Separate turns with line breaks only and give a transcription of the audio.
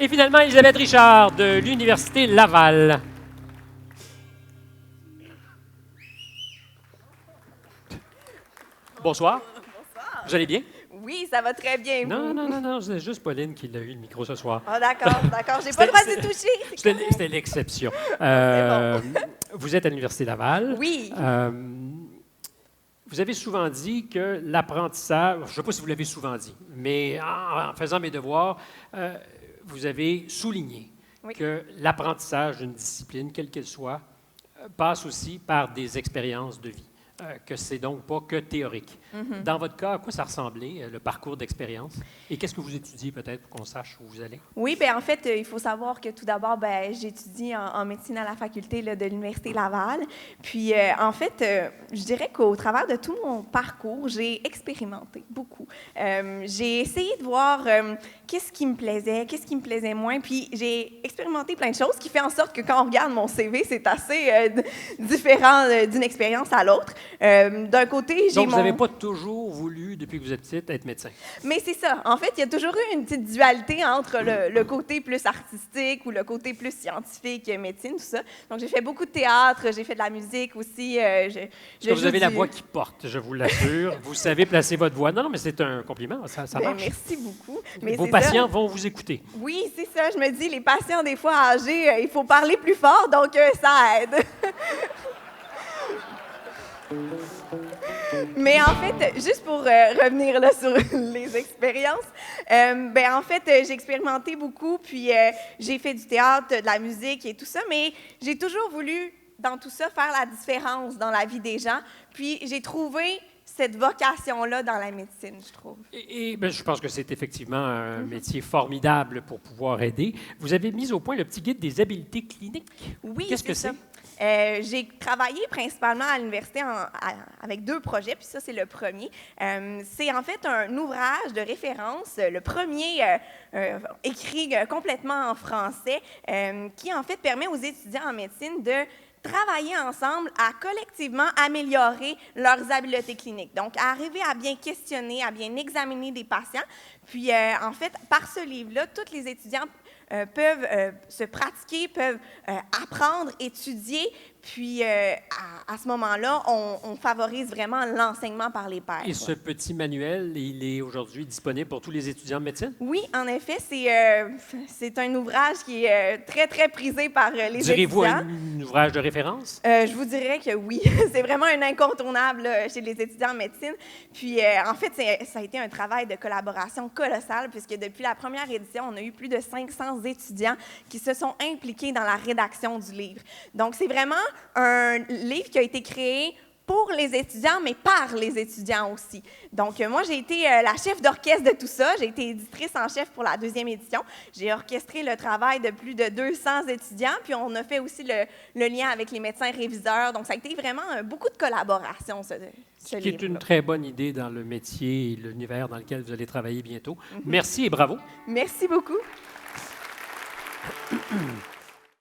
Et finalement, Elisabeth Richard de l'Université Laval. Bonsoir.
Bonsoir.
Vous allez bien?
Oui, ça va très bien, vous.
Non, c'est juste Pauline qui a eu le micro ce soir.
Ah, d'accord. J'ai pas le droit de toucher.
C'était l'exception. Vous êtes à l'Université Laval.
Oui.
Vous avez souvent dit que l'apprentissage, je ne sais pas si vous l'avez souvent dit, mais en faisant mes devoirs, vous avez souligné que l'apprentissage d'une discipline, quelle qu'elle soit, passe aussi par des expériences de vie, que c'est donc pas que théorique. Dans votre cas, à quoi ça ressemblait, le parcours d'expérience? Et qu'est-ce que vous étudiez peut-être pour qu'on sache où vous allez?
Oui, bien en fait, il faut savoir que tout d'abord, j'étudie en médecine à la faculté là, de l'Université Laval. Puis en fait, je dirais qu'au travers de tout mon parcours, j'ai expérimenté beaucoup. J'ai essayé de voir qu'est-ce qui me plaisait moins. Puis j'ai expérimenté plein de choses, qui fait en sorte que quand on regarde mon CV, c'est assez différent d'une expérience à l'autre. D'un côté, j'ai
donc, vous n'avez pas toujours voulu, depuis que vous êtes petite, être médecin?
Mais c'est ça. En fait, il y a toujours eu une petite dualité entre le côté plus artistique ou le côté plus scientifique, médecine, tout ça. Donc, j'ai fait beaucoup de théâtre, j'ai fait de la musique aussi.
Vous avez la voix qui porte, je vous l'assure. Vous savez placer votre voix. Non, mais c'est un compliment, ça marche.
Merci beaucoup. Mais
vos patients vont vous écouter.
Oui, c'est ça. Je me dis, les patients, des fois âgés, il faut parler plus fort, donc ça aide. Mais en fait, juste pour revenir là, sur les expériences, en fait, j'ai expérimenté beaucoup, puis j'ai fait du théâtre, de la musique et tout ça, mais j'ai toujours voulu, dans tout ça, faire la différence dans la vie des gens. Puis j'ai trouvé cette vocation-là dans la médecine, je trouve.
Et je pense que c'est effectivement un métier formidable pour pouvoir aider. Vous avez mis au point le petit guide des habiletés cliniques.
Oui,
qu'est-ce que c'est?
J'ai travaillé principalement à l'université avec 2 projets, puis ça, c'est le premier. C'est en fait un ouvrage de référence, le premier écrit complètement en français, qui en fait permet aux étudiants en médecine de travailler ensemble à collectivement améliorer leurs habiletés cliniques. Donc, à arriver à bien questionner, à bien examiner des patients. Puis, en fait, par ce livre-là, tous les étudiants peuvent se pratiquer, peuvent apprendre, étudier, puis à ce moment-là, on favorise vraiment l'enseignement par les pairs.
Et ce petit manuel, il est aujourd'hui disponible pour tous les étudiants de médecine?
Oui, en effet, c'est un ouvrage qui est très, très prisé par les étudiants.
Direz-vous un ouvrage de référence?
Je vous dirais que oui. C'est vraiment un incontournable là, chez les étudiants en médecine. Puis, en fait, ça a été un travail de collaboration colossal, puisque depuis la première édition, on a eu plus de 500 étudiants qui se sont impliqués dans la rédaction du livre. Donc, c'est vraiment un livre qui a été créé pour les étudiants, mais par les étudiants aussi. Donc, moi, j'ai été la chef d'orchestre de tout ça. J'ai été éditrice en chef pour la 2e édition. J'ai orchestré le travail de plus de 200 étudiants, puis on a fait aussi le lien avec les médecins réviseurs. Donc, ça a été vraiment beaucoup de collaboration, ce livre-là.
Qui est une très bonne idée dans le métier et l'univers dans lequel vous allez travailler bientôt. Merci et bravo.
Merci beaucoup.